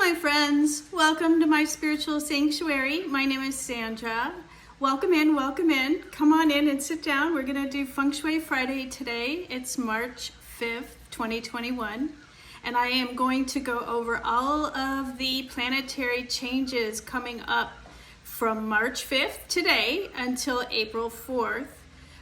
my friends. Welcome to my spiritual sanctuary. My name is Sandra. Welcome in, welcome in. Come on in and sit down. We're going to do Feng Shui Friday today. It's March 5th, 2021. And I am going to go over all of the planetary changes coming up from March 5th today until April 4th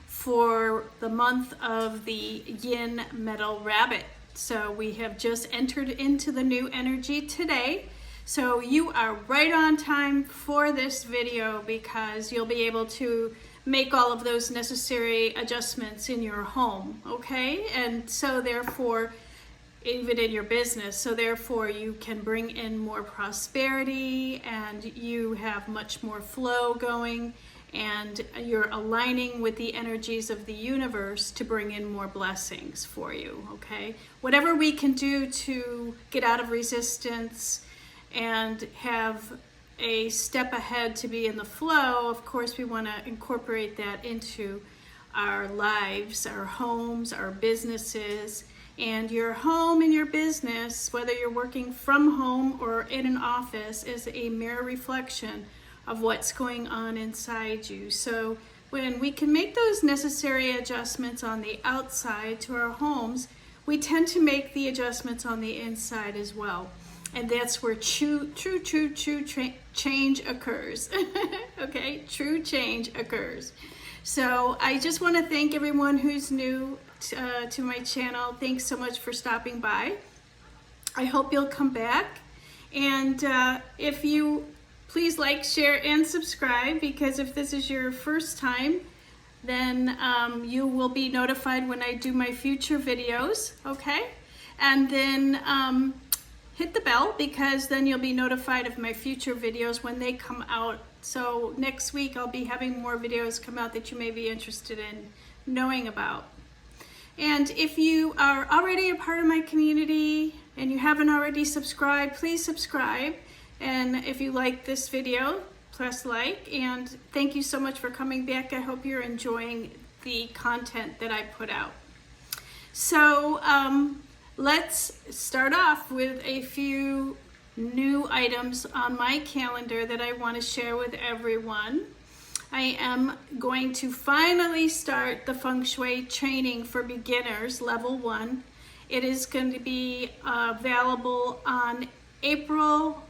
for the month of the Yin Metal Rabbit. So we have just entered into the new energy today. So you are right on time for this video because you'll be able to make all of those necessary adjustments in your home, okay? And so therefore, even in your business, so therefore you can bring in more prosperity and you have much more flow going, and you're aligning with the energies of the universe to bring in more blessings for you, okay? Whatever we can do to get out of resistance and have a step ahead to be in the flow, of course we want to incorporate that into our lives, our homes, our businesses. And your home and your business, whether you're working from home or in an office, is a mirror reflection of what's going on inside you. So when we can make those necessary adjustments on the outside to our homes, we tend to make the adjustments on the inside as well. And that's where true change occurs. Okay, true change occurs. So I just want to thank everyone who's new to my channel. Thanks so much for stopping by. I hope you'll come back. And if you please like, share, and subscribe, because if this is your first time, then you will be notified when I do my future videos, okay? And then hit the bell, because then you'll be notified of my future videos when they come out. So next week I'll be having more videos come out that you may be interested in knowing about. And if you are already a part of my community and you haven't already subscribed, please subscribe. And if you like this video, press like. And thank you so much for coming back. I hope you're enjoying the content that I put out. So let's start off with a few new items on my calendar that I want to share with everyone. I am going to finally start the Feng Shui training for beginners, level 1. It is going to be available on April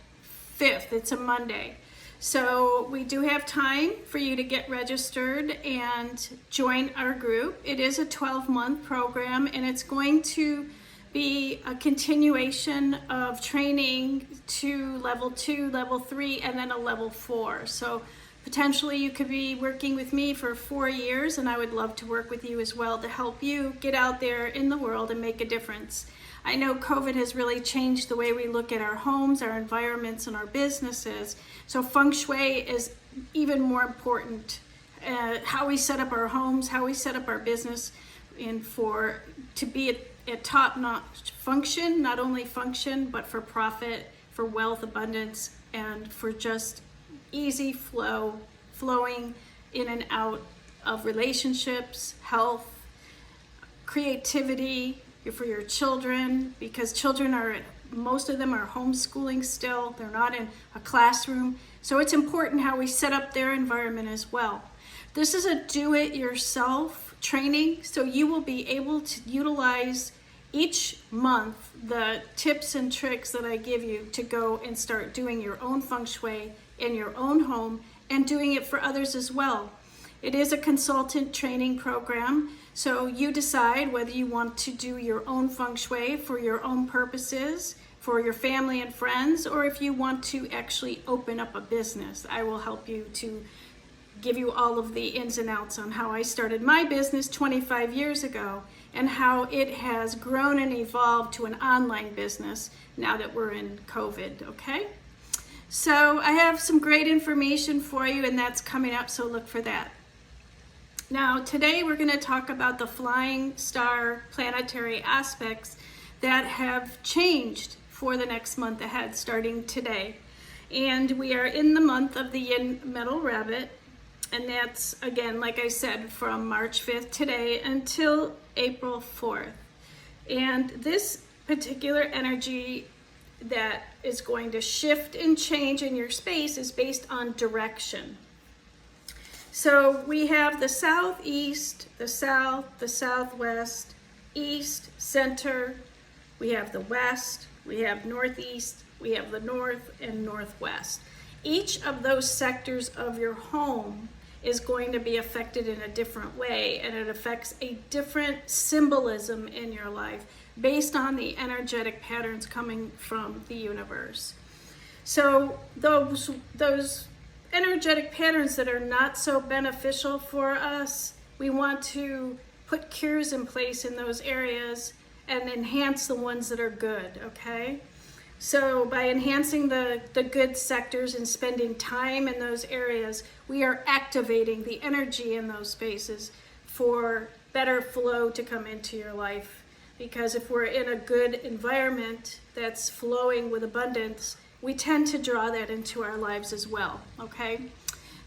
5th. It's a Monday. So we do have time for you to get registered and join our group. It is a 12-month program, and it's going to be a continuation of training to level 2, level 3, and then a level 4. So potentially you could be working with me for 4 years, and I would love to work with you as well to help you get out there in the world and make a difference. I know COVID has really changed the way we look at our homes, our environments, and our businesses. So Feng Shui is even more important. How we set up our homes, how we set up our business, and to be a top-notch function, not only function, but for profit, for wealth, abundance, and for just easy flowing in and out of relationships, health, creativity, for your children, because children most of them are homeschooling still. They're not in a classroom. So it's important how we set up their environment as well. This is a do-it-yourself training, so you will be able to utilize each month the tips and tricks that I give you to go and start doing your own Feng Shui in your own home and doing it for others as well. It is a consultant training program, so you decide whether you want to do your own Feng Shui for your own purposes, for your family and friends, or if you want to actually open up a business. I will help you to give you all of the ins and outs on how I started my business 25 years ago and how it has grown and evolved to an online business now that we're in COVID, okay? So I have some great information for you, and that's coming up, so look for that. Now, today we're going to talk about the flying star planetary aspects that have changed for the next month ahead, starting today. And we are in the month of the Yin Metal Rabbit, and that's, again, like I said, from March 5th today until April 4th. And this particular energy that is going to shift and change in your space is based on direction. So we have the southeast, the south, the southwest, east, center, we have the west, we have northeast, we have the north and northwest. Each of those sectors of your home is going to be affected in a different way, and it affects a different symbolism in your life based on the energetic patterns coming from the universe. So those energetic patterns that are not so beneficial for us, we want to put cures in place in those areas and enhance the ones that are good, okay? So by enhancing the good sectors and spending time in those areas, we are activating the energy in those spaces for better flow to come into your life. Because if we're in a good environment that's flowing with abundance, we tend to draw that into our lives as well, okay?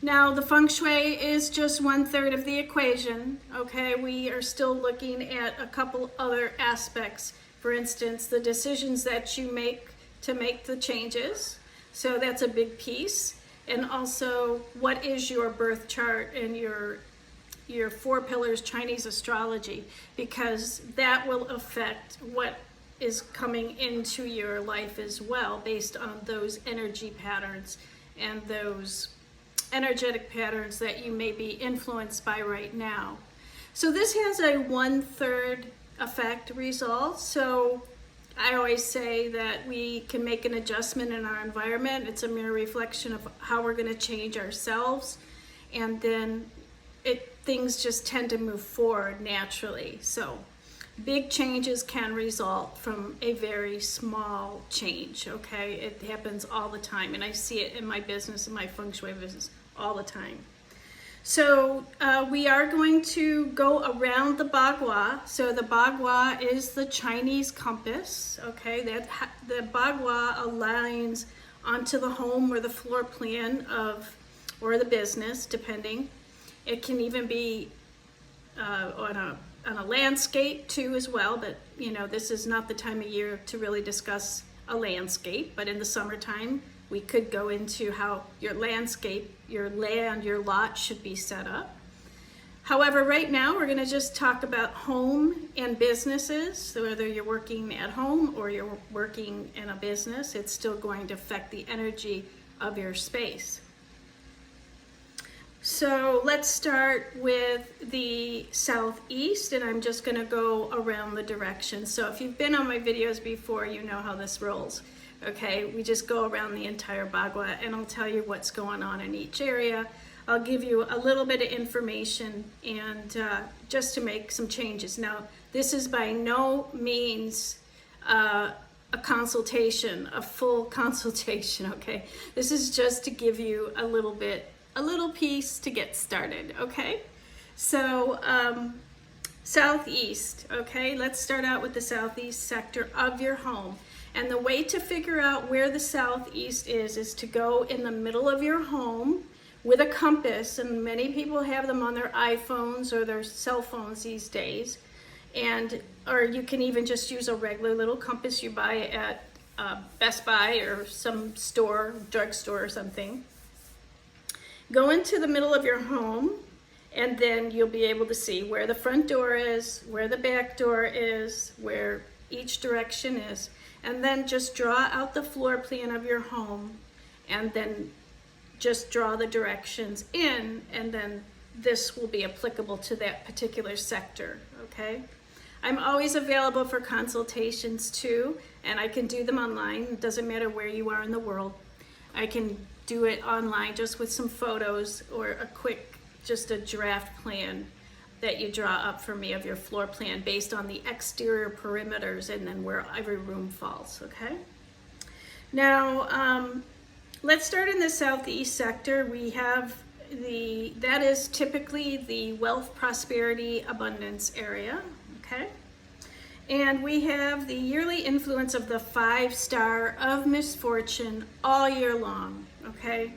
Now, the Feng Shui is just 1/3 of the equation, okay? We are still looking at a couple other aspects. For instance, the decisions that you make to make the changes. So that's a big piece. And also, what is your birth chart and your 4 pillars Chinese astrology, because that will affect what is coming into your life as well based on those energy patterns and those energetic patterns that you may be influenced by right now. So this has a 1/3 effect result. So I always say that we can make an adjustment in our environment. It's a mere reflection of how we're going to change ourselves, and then things just tend to move forward naturally. So big changes can result from a very small change, okay? It happens all the time, and I see it in my business, in my Feng Shui business, all the time. So we are going to go around the Bagua. So the Bagua is the Chinese compass, okay? The Bagua aligns onto the home or the floor plan or the business, depending. It can even be on a landscape too as well, but this is not the time of year to really discuss a landscape, but in the summertime, we could go into how your landscape, your land, your lot should be set up. However, right now we're going to just talk about home and businesses. So whether you're working at home or you're working in a business, it's still going to affect the energy of your space. So let's start with the southeast, and I'm just going to go around the direction. So if you've been on my videos before, you know how this rolls. Okay, we just go around the entire Bagua, and I'll tell you what's going on in each area. I'll give you a little bit of information and just to make some changes. Now, this is by no means a consultation, a full consultation, okay? This is just to give you a little piece to get started, okay? So, southeast, okay? Let's start out with the southeast sector of your home. And the way to figure out where the southeast is to go in the middle of your home with a compass, and many people have them on their iPhones or their cell phones these days, or you can even just use a regular little compass you buy at Best Buy or some store, drugstore or something. Go into the middle of your home, and then you'll be able to see where the front door is, where the back door is, where each direction is, and then just draw out the floor plan of your home, and then just draw the directions in, and then this will be applicable to that particular sector, okay? I'm always available for consultations too, and I can do them online. It doesn't matter where you are in the world. I can do it online just with some photos or just a draft plan that you draw up for me of your floor plan based on the exterior perimeters and then where every room falls, okay? Now, let's start in the southeast sector. We have that is typically the wealth, prosperity, abundance area, okay? And we have the yearly influence of the 5-star of misfortune all year long, okay?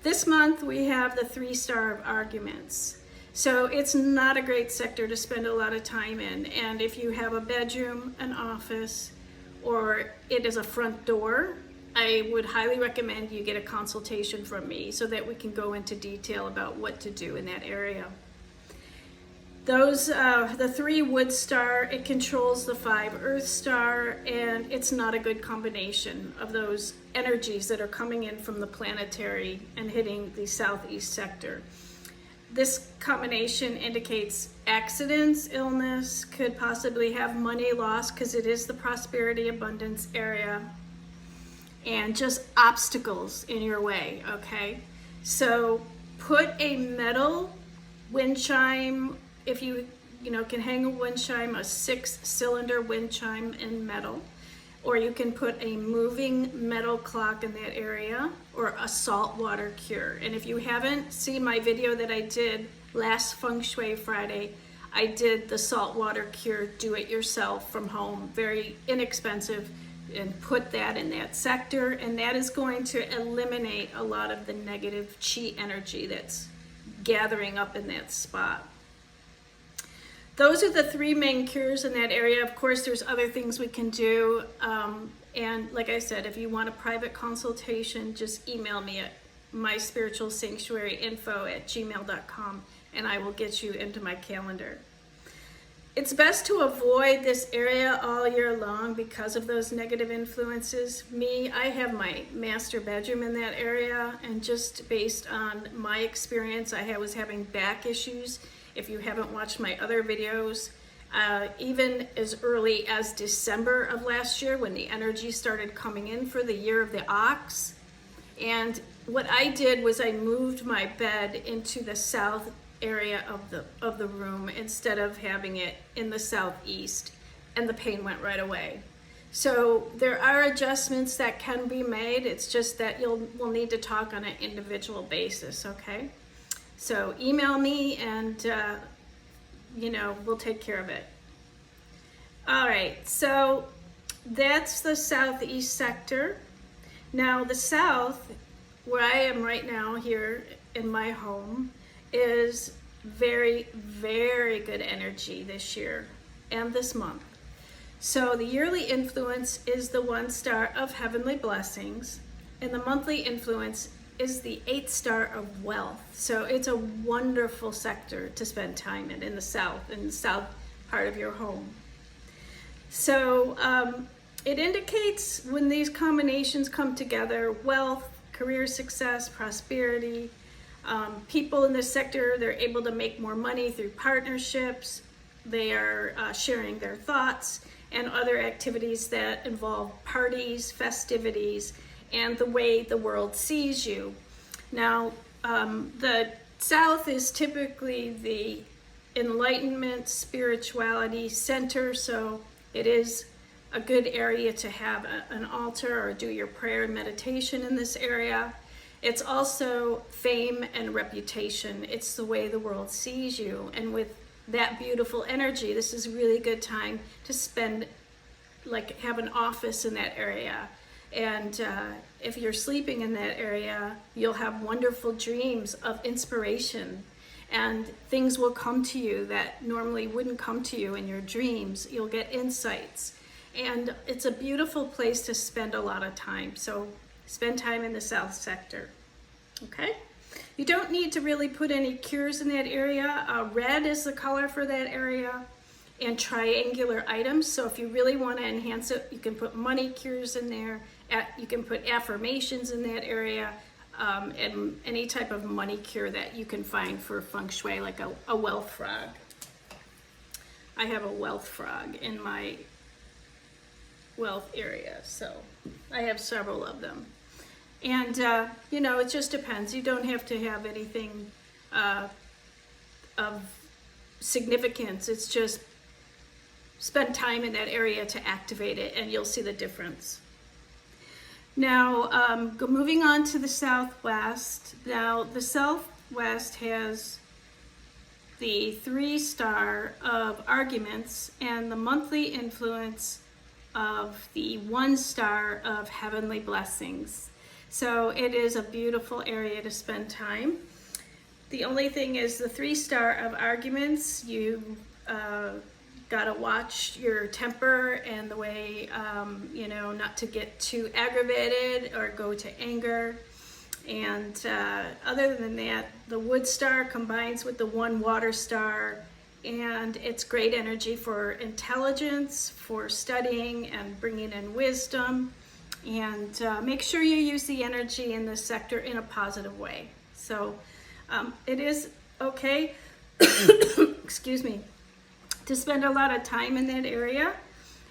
This month we have the 3-star of arguments. So it's not a great sector to spend a lot of time in. And if you have a bedroom, an office, or it is a front door, I would highly recommend you get a consultation from me so that we can go into detail about what to do in that area. Those, the 3 wood star, it controls the 5 earth star, and it's not a good combination of those energies that are coming in from the planetary and hitting the southeast sector. This combination indicates accidents, illness, could possibly have money loss because it is the prosperity abundance area, and just obstacles in your way, okay? So put a metal wind chime, if you can hang a wind chime, a 6-cylinder wind chime in metal, or you can put a moving metal clock in that area, or a salt water cure. And if you haven't seen my video that I did last Feng Shui Friday, I did the salt water cure, do it yourself from home, very inexpensive, and put that in that sector, and that is going to eliminate a lot of the negative chi energy that's gathering up in that spot. Those are the 3 main cures in that area. Of course, there's other things we can do. And like I said, if you want a private consultation, just email me at myspiritualsanctuaryinfo@gmail.com, and I will get you into my calendar. It's best to avoid this area all year long because of those negative influences. I have my master bedroom in that area, and just based on my experience, I was having back issues. If you haven't watched my other videos, even as early as December of last year, when the energy started coming in for the year of the ox. And what I did was I moved my bed into the south area of the room instead of having it in the southeast, and the pain went right away. So there are adjustments that can be made. It's just that we'll need to talk on an individual basis, okay? So email me, and we'll take care of it. All right, so that's the southeast sector. Now the south, where I am right now here in my home, is very, very good energy this year and this month. So the yearly influence is the 1 star of heavenly blessings, and the monthly influence is the 8th star of wealth. So it's a wonderful sector to spend time in the south part of your home. So it indicates when these combinations come together: wealth, career success, prosperity. People in this sector, they're able to make more money through partnerships. They are sharing their thoughts and other activities that involve parties, festivities, and the way the world sees you. Now, the South is typically the enlightenment, spirituality center, so it is a good area to have an altar or do your prayer and meditation in this area. It's also fame and reputation. It's the way the world sees you. And with that beautiful energy, this is a really good time to spend, have an office in that area. And if you're sleeping in that area, you'll have wonderful dreams of inspiration, and things will come to you that normally wouldn't come to you in your dreams. You'll get insights, and it's a beautiful place to spend a lot of time. So spend time in the south sector, okay? You don't need to really put any cures in that area. Red is the color for that area, and triangular items. So if you really want to enhance it, you can put money cures in there. You can put affirmations in that area, and any type of money cure that you can find for Feng Shui, like a wealth frog. I have a wealth frog in my wealth area, so I have several of them. And, it just depends. You don't have to have anything of significance. It's just spend time in that area to activate it, and you'll see the difference. Now, moving on to the southwest. Now, the southwest has the 3 star of arguments and the monthly influence of the 1 star of heavenly blessings. So it is a beautiful area to spend time. The only thing is the 3 star of arguments, you gotta watch your temper and the way, you know, not to get too aggravated or go to anger. And other than that, the wood star combines with the one water star, and it's great energy for intelligence, for studying and bringing in wisdom. And make sure you use the energy in this sector in a positive way. So it is okay, excuse me, to spend a lot of time in that area.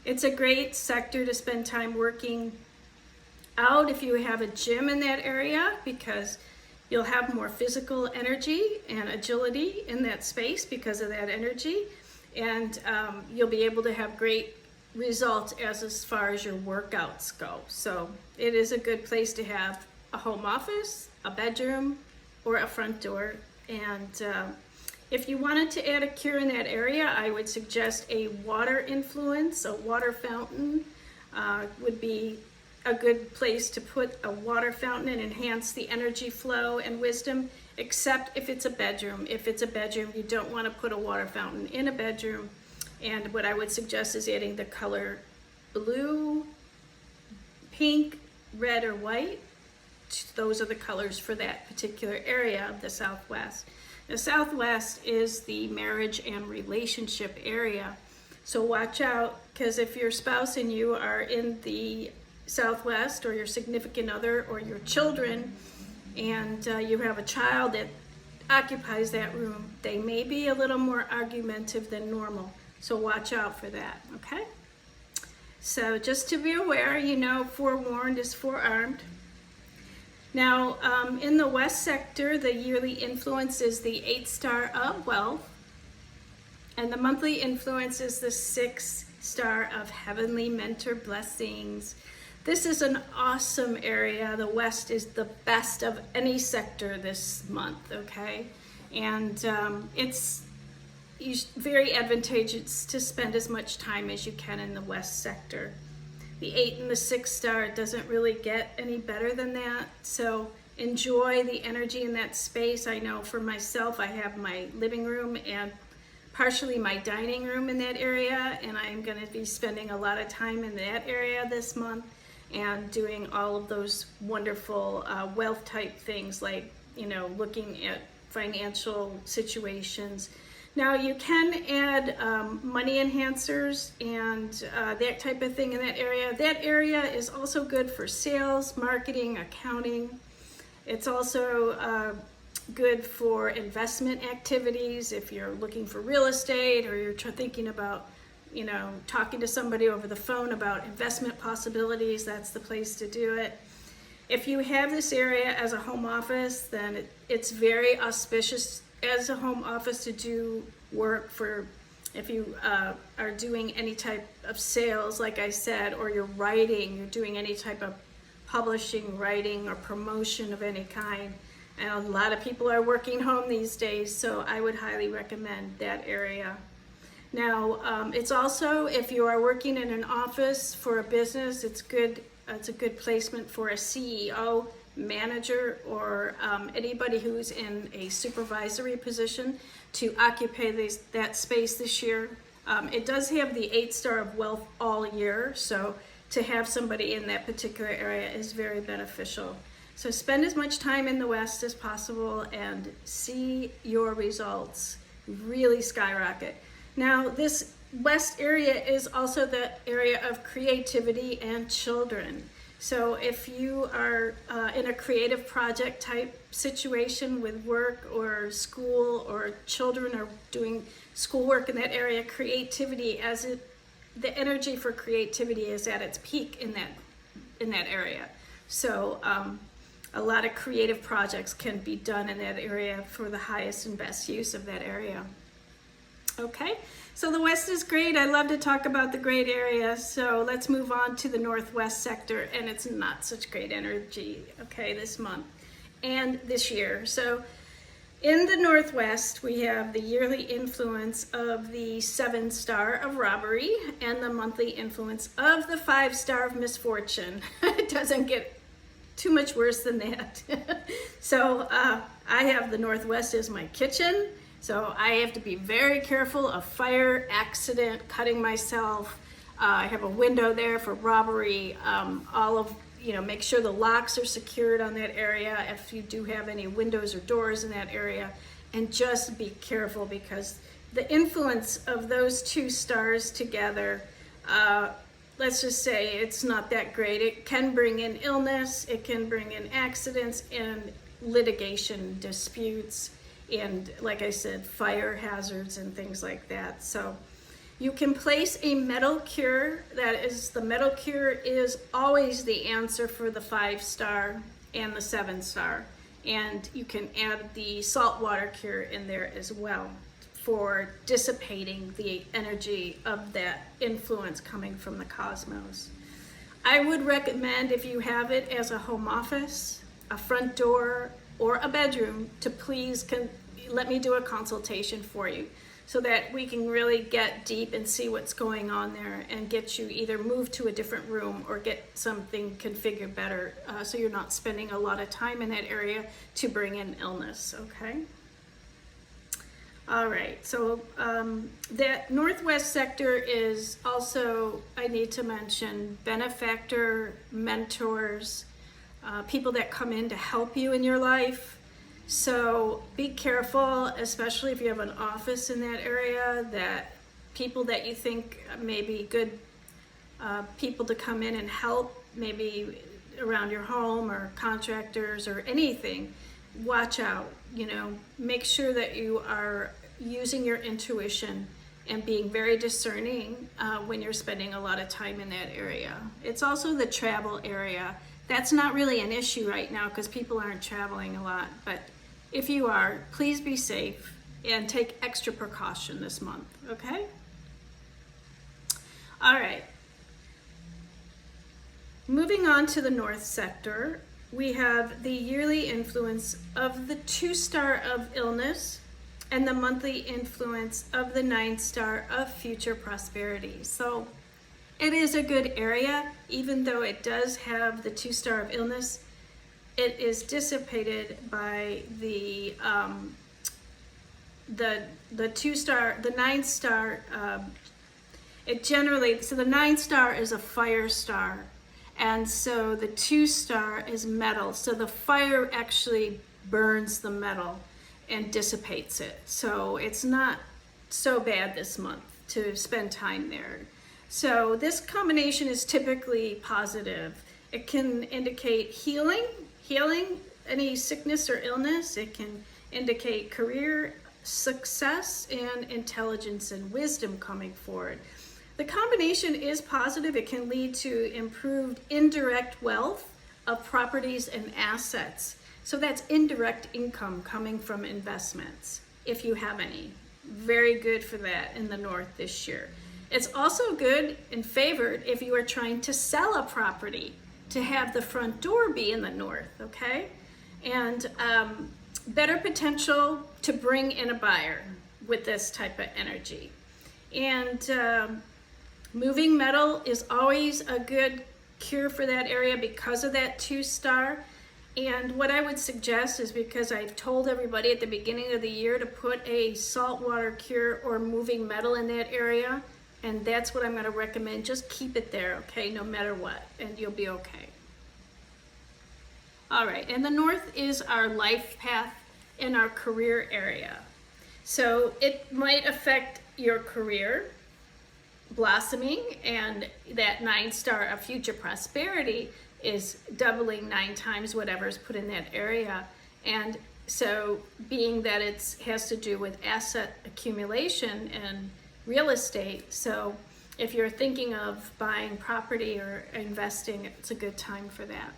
It's a great sector to spend time working out if you have a gym in that area, because you'll have more physical energy and agility in that space because of that energy. And you'll be able to have great results as far as your workouts go. So it is a good place to have a home office, a bedroom, or a front door. And if you wanted to add a cure in that area, I would suggest a water influence. A water fountain would be a good place to put a water fountain and enhance the energy flow and wisdom, except if it's a bedroom. If it's a bedroom, you don't want to put a water fountain in a bedroom. And what I would suggest is adding the color blue, pink, red, or white. Those are the colors for that particular area of the Southwest. The Southwest is the marriage and relationship area. So watch out, because if your spouse and you are in the Southwest, or your significant other, or your children, and you have a child that occupies that room, they may be a little more argumentative than normal. So watch out for that, okay? So just to be aware, you know, forewarned is forearmed. Now, in the West sector, the yearly influence is the 8th star of wealth, and the monthly influence is the 6th star of heavenly mentor blessings. This is an awesome area. The West is the best of any sector this month, okay? And it's very advantageous to spend as much time as you can in the West sector. The 8 and the 6 star, it doesn't really get any better than that. So enjoy the energy in that space. I know for myself, I have my living room and partially my dining room in that area, and I'm going to be spending a lot of time in that area this month and doing all of those wonderful wealth type things, like, you know, looking at financial situations. Now you can add money enhancers and that type of thing in that area. That area is also good for sales, marketing, accounting. It's also good for investment activities. If you're looking for real estate, or you're thinking about, you know, talking to somebody over the phone about investment possibilities, that's the place to do it. If you have this area as a home office, then it's very auspicious as a home office to do work for, if you are doing any type of sales, like I said, or you're writing, you're doing any type of publishing, writing, or promotion of any kind. And a lot of people are working home these days, so I would highly recommend that area. Now, it's also, if you are working in an office for a business, it's good. It's a good placement for a CEO, manager, or anybody who's in a supervisory position to occupy that space this year. It does have the 8 star of wealth all year, so to have somebody in that particular area is very beneficial. So spend as much time in the West as possible and see your results really skyrocket. Now, this West area is also the area of creativity and children. So if you are in a creative project type situation with work or school, or children are doing schoolwork in that area, creativity, the energy for creativity is at its peak in that area. So a lot of creative projects can be done in that area for the highest and best use of that area. Okay, so the West is great. I love to talk about the great area. So let's move on to the Northwest sector, and it's not such great energy, okay, this month and this year. So in the Northwest, we have the yearly influence of the 7 star of robbery and the monthly influence of the 5 star of misfortune. It doesn't get too much worse than that. So I have the Northwest as my kitchen, So I have to be very careful of fire, accident, cutting myself. I have a window there for robbery. Make sure the locks are secured on that area if you do have any windows or doors in that area. And just be careful, because the influence of those two stars together, let's just say it's not that great. It can bring in illness, it can bring in accidents and litigation disputes, and like I said, fire hazards and things like that. So you can place a metal cure. The metal cure is always the answer for the 5-star and the 7-star. And you can add the saltwater cure in there as well for dissipating the energy of that influence coming from the cosmos. I would recommend, if you have it as a home office, a front door, or a bedroom, to please let me do a consultation for you, so that we can really get deep and see what's going on there and get you either moved to a different room or get something configured better, so you're not spending a lot of time in that area to bring in illness, okay? All right, so that northwest sector is also, I need to mention, benefactor, mentors, people that come in to help you in your life. So be careful, especially if you have an office in that area, that people that you think may be good people to come in and help, maybe around your home, or contractors or anything, watch out. Make sure that you are using your intuition and being very discerning when you're spending a lot of time in that area. It's also the travel area. That's not really an issue right now because people aren't traveling a lot, but if you are, please be safe and take extra precaution this month, okay? All right. Moving on to the north sector, we have the yearly influence of the 2-star of illness and the monthly influence of the 9-star of future prosperity. So it is a good area, even though it does have the 2-star of illness. It is dissipated by the 2-star, the 9-star. So the 9-star is a fire star, and so the 2-star is metal. So the fire actually burns the metal and dissipates it. So it's not so bad this month to spend time there. So this combination is typically positive. It can indicate healing, any sickness or illness. It can indicate career success and intelligence and wisdom coming forward. The combination is positive. It can lead to improved indirect wealth of properties and assets. So that's indirect income coming from investments, if you have any. Very good for that in the north this year. It's also good and favored if you are trying to sell a property, to have the front door be in the north, okay? And better potential to bring in a buyer with this type of energy. And moving metal is always a good cure for that area because of that 2-star. And what I would suggest is, because I've told everybody at the beginning of the year to put a saltwater cure or moving metal in that area, and that's what I'm going to recommend. Just keep it there, okay, no matter what, and you'll be okay. All right, and the north is our life path and our career area. So it might affect your career blossoming, and that 9-star of future prosperity is doubling 9 times whatever's put in that area. And so being that it has to do with asset accumulation and real estate, so if you're thinking of buying property or investing, it's a good time for that.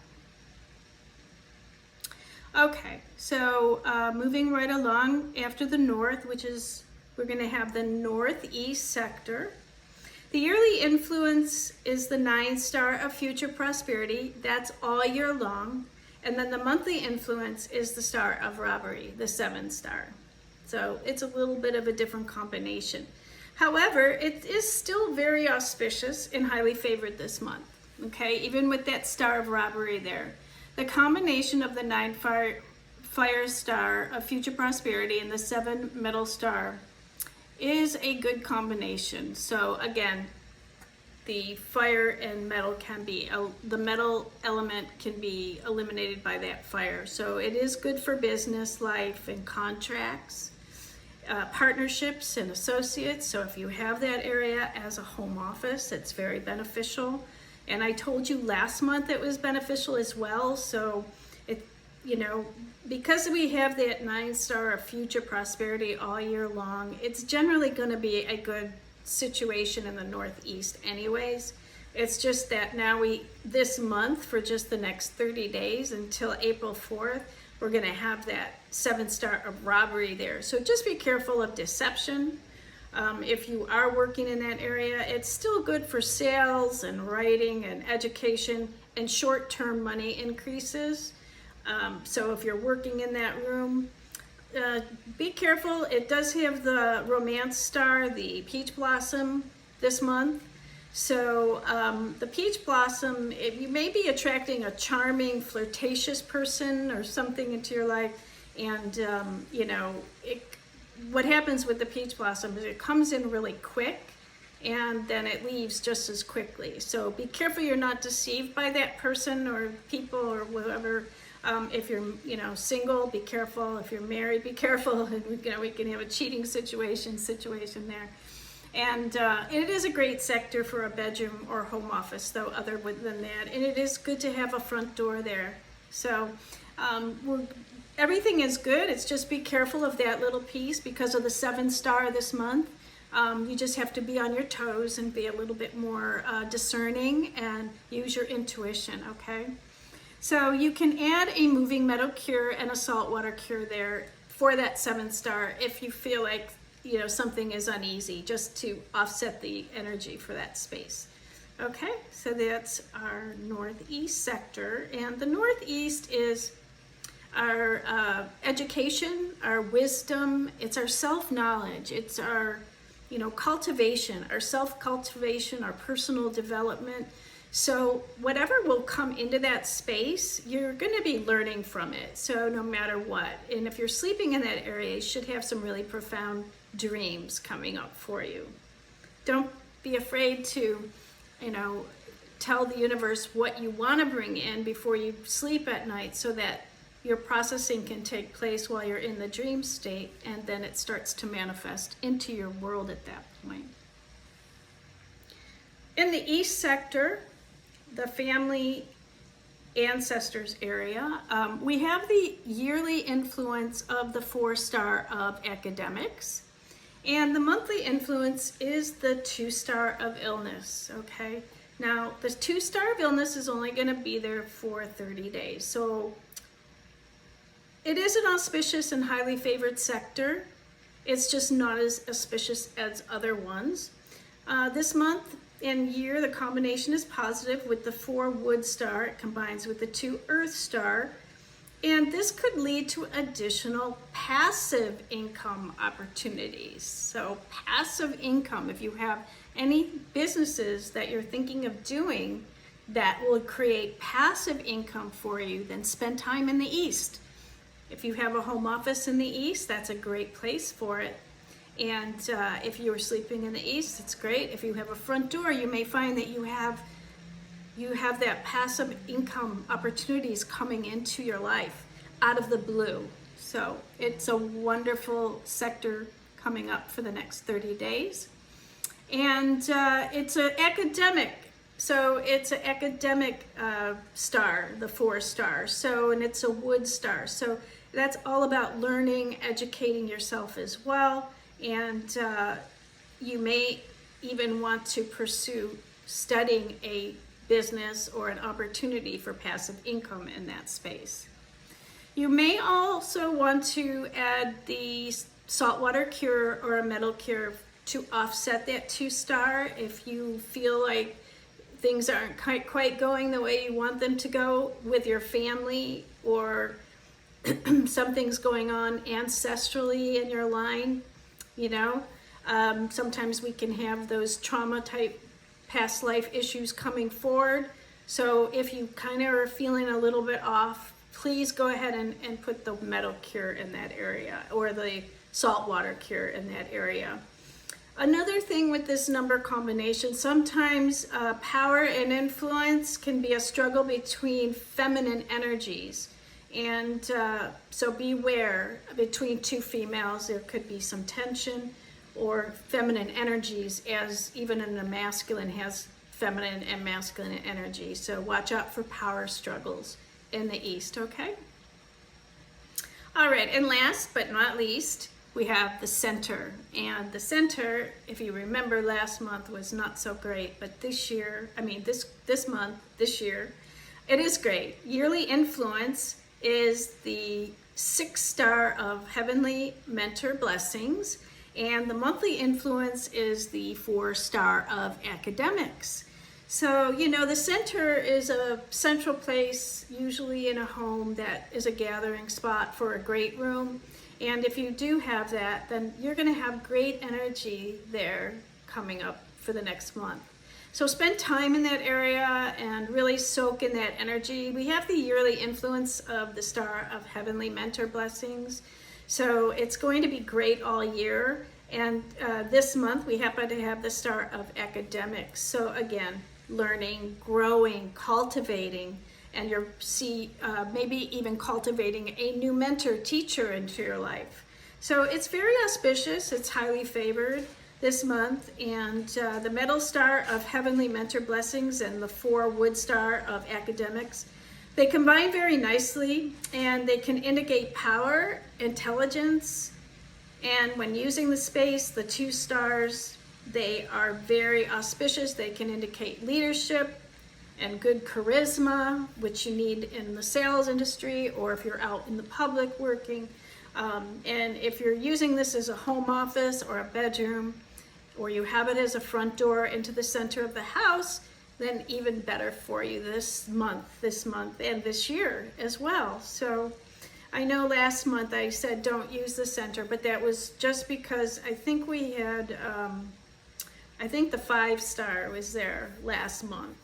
Okay, so moving right along after the north, which is, we're going to have the northeast sector. The yearly influence is the 9-star of future prosperity. That's all year long. And then the monthly influence is the star of robbery, the 7-star. So it's a little bit of a different combination. However, it is still very auspicious and highly favored this month, okay? Even with that star of robbery there. The combination of the 9 fire star of future prosperity and the 7 metal star is a good combination. So again, the fire and metal can be, the metal element can be eliminated by that fire. So it is good for business life and contracts, partnerships and associates. So if you have that area as a home office, it's very beneficial. And I told you last month it was beneficial as well. So it, you know, because we have that 9 star of future prosperity all year long, it's generally going to be a good situation in the Northeast anyways. It's just that now this month, for just the next 30 days until April 4th, we're going to have that 7 star of robbery there. So just be careful of deception. If you are working in that area, it's still good for sales and writing and education and short-term money increases. So if you're working in that room, be careful. It does have the romance star, the peach blossom this month. So the peach blossom, you may be attracting a charming, flirtatious person or something into your life. And, you know, what happens with the peach blossom is it comes in really quick and then it leaves just as quickly. So be careful you're not deceived by that person or people or whatever. If you're, you know, single, be careful. If you're married, be careful. You know, we can have a cheating situation there. And it is a great sector for a bedroom or home office, though, other than that. And it is good to have a front door there. So everything is good. It's just be careful of that little piece because of the 7 star this month. You just have to be on your toes and be a little bit more discerning and use your intuition, okay? So you can add a moving metal cure and a saltwater cure there for that 7 star if you feel like, you know, something is uneasy, just to offset the energy for that space. Okay, so that's our Northeast sector. And the Northeast is our education, our wisdom, it's our self-knowledge, it's our, you know, cultivation, our self-cultivation, our personal development. So whatever will come into that space, you're going to be learning from it. So no matter what. And if you're sleeping in that area, you should have some really profound dreams coming up for you. Don't be afraid to, you know, tell the universe what you want to bring in before you sleep at night so that your processing can take place while you're in the dream state, and then it starts to manifest into your world at that point. In the East sector, the family ancestors area, we have the yearly influence of the 4 star of academics, and the monthly influence is the 2 star of illness, okay? Now, the 2 star of illness is only going to be there for 30 days, so it is an auspicious and highly favored sector. It's just not as auspicious as other ones. This month and year, the combination is positive with the 4 wood star. It combines with the 2 earth star. And this could lead to additional passive income opportunities. So passive income, if you have any businesses that you're thinking of doing that will create passive income for you, then spend time in the East. If you have a home office in the East, that's a great place for it. And if you're sleeping in the East, it's great. If you have a front door, you may find that you have that passive income opportunities coming into your life out of the blue. So it's a wonderful sector coming up for the next 30 days. And it's an academic. So it's an academic star, the 4 star. So, and it's a wood star. So that's all about learning, educating yourself as well. And you may even want to pursue studying a business or an opportunity for passive income in that space. You may also want to add the saltwater cure or a metal cure to offset that 2 star if you feel like things aren't quite going the way you want them to go with your family, or something's going on ancestrally in your line. You know, sometimes we can have those trauma type past life issues coming forward. So if you kind of are feeling a little bit off please go ahead and put the metal cure in that area, or the saltwater cure in that area. Another thing with this number combination, sometimes power and influence can be a struggle between feminine energies. And so beware, between two females, there could be some tension or feminine energies, as even in the masculine has feminine and masculine energy. So watch out for power struggles in the East, okay? All right, and last but not least, we have the center. And the center, if you remember, last month was not so great, but this year, this year, it is great. Yearly influence is the 6 star of Heavenly Mentor Blessings, and the monthly influence is the 4 star of Academics. So, you know, the center is a central place, usually in a home that is a gathering spot for a great room. And if you do have that, then you're going to have great energy there coming up for the next month. So spend time in that area and really soak in that energy. We have the yearly influence of the Star of Heavenly Mentor Blessings. So it's going to be great all year. And this month we happen to have the Star of Academics. So again, learning, growing, cultivating, and you're maybe even cultivating a new mentor, teacher into your life. So it's very auspicious, it's highly favored this month, and the Metal Star of Heavenly Mentor Blessings and the 4 Wood Star of Academics, they combine very nicely, and they can indicate power, intelligence, and when using the space, the 2 stars, they are very auspicious. They can indicate leadership and good charisma, which you need in the sales industry, or if you're out in the public working. And if you're using this as a home office or a bedroom, or you have it as a front door into the center of the house, then even better for you this month, and this year as well. So I know last month I said don't use the center, but that was just because I think we had, I think the 5 star was there last month.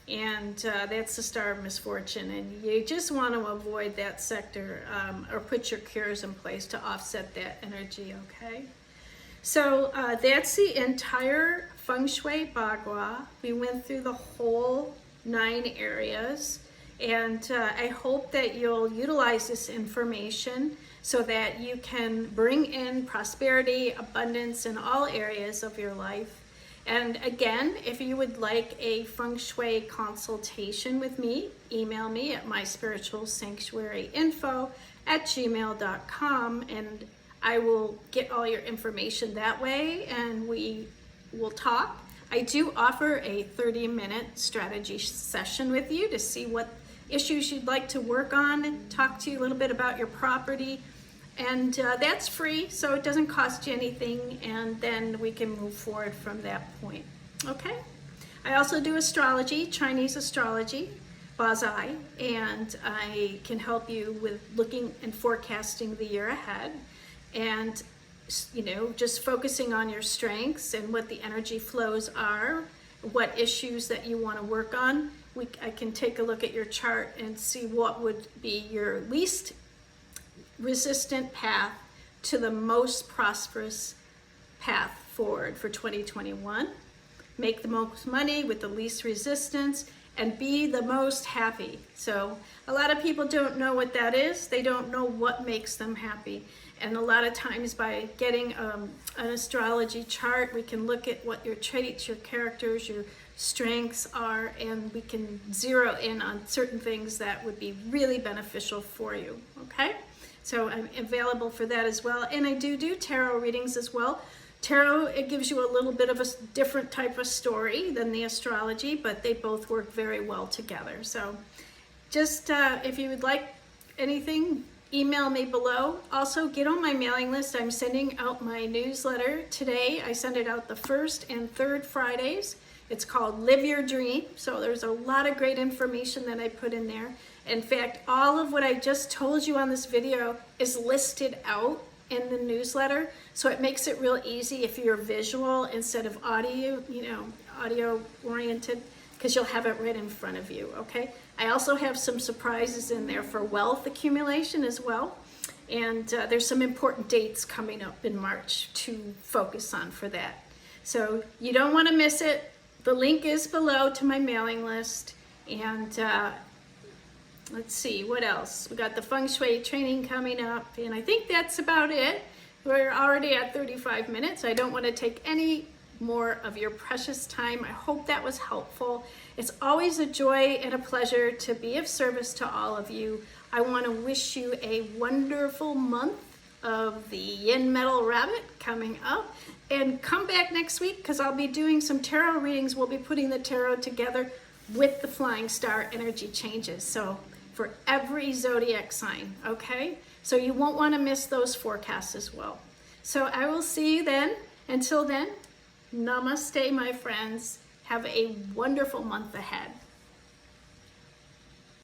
And that's the Star of Misfortune, and you just want to avoid that sector, or put your cures in place to offset that energy, okay? So that's the entire Feng Shui Bagua. We went through the whole 9 areas, and I hope that you'll utilize this information so that you can bring in prosperity, abundance in all areas of your life. And again, if you would like a Feng Shui consultation with me, email me at myspiritualsanctuaryinfo@gmail.com, and I will get all your information that way, and we will talk. I do offer a 30-minute strategy session with you to see what issues you'd like to work on, talk to you a little bit about your property. And that's free, so it doesn't cost you anything, and then we can move forward from that point, okay? I also do astrology, Chinese astrology, Bazai, and I can help you with looking and forecasting the year ahead, and, you know, just focusing on your strengths and what the energy flows are, what issues that you want to work on. I can take a look at your chart and see what would be your least resistant path to the most prosperous path forward for 2021. Make the most money with the least resistance and be the most happy. So a lot of people don't know what that is. They don't know what makes them happy. And a lot of times by getting an astrology chart, we can look at what your traits, your characters, your strengths are, and we can zero in on certain things that would be really beneficial for you, okay? So I'm available for that as well. And I do tarot readings as well. Tarot, it gives you a little bit of a different type of story than the astrology, but they both work very well together. So just if you would like anything, email me below. Also, get on my mailing list. I'm sending out my newsletter today. I send it out the 1st and 3rd Fridays. It's called Live Your Dream. So there's a lot of great information that I put in there. In fact, all of what I just told you on this video is listed out in the newsletter. So it makes it real easy if you're visual instead of audio, you know, audio oriented, because you'll have it right in front of you, okay? I also have some surprises in there for wealth accumulation as well. And there's some important dates coming up in March to focus on for that. So you don't want to miss it. The link is below to my mailing list. And let's see, what else? We got the Feng Shui training coming up. And I think that's about it. We're already at 35 minutes. I don't want to take any more of your precious time. I hope that was helpful. It's always a joy and a pleasure to be of service to all of you. I want to wish you a wonderful month of the Yin Metal Rabbit coming up. And come back next week because I'll be doing some tarot readings. We'll be putting the tarot together with the flying star energy changes. So for every zodiac sign, okay? So you won't want to miss those forecasts as well. So I will see you then. Until then, namaste, my friends. Have a wonderful month ahead.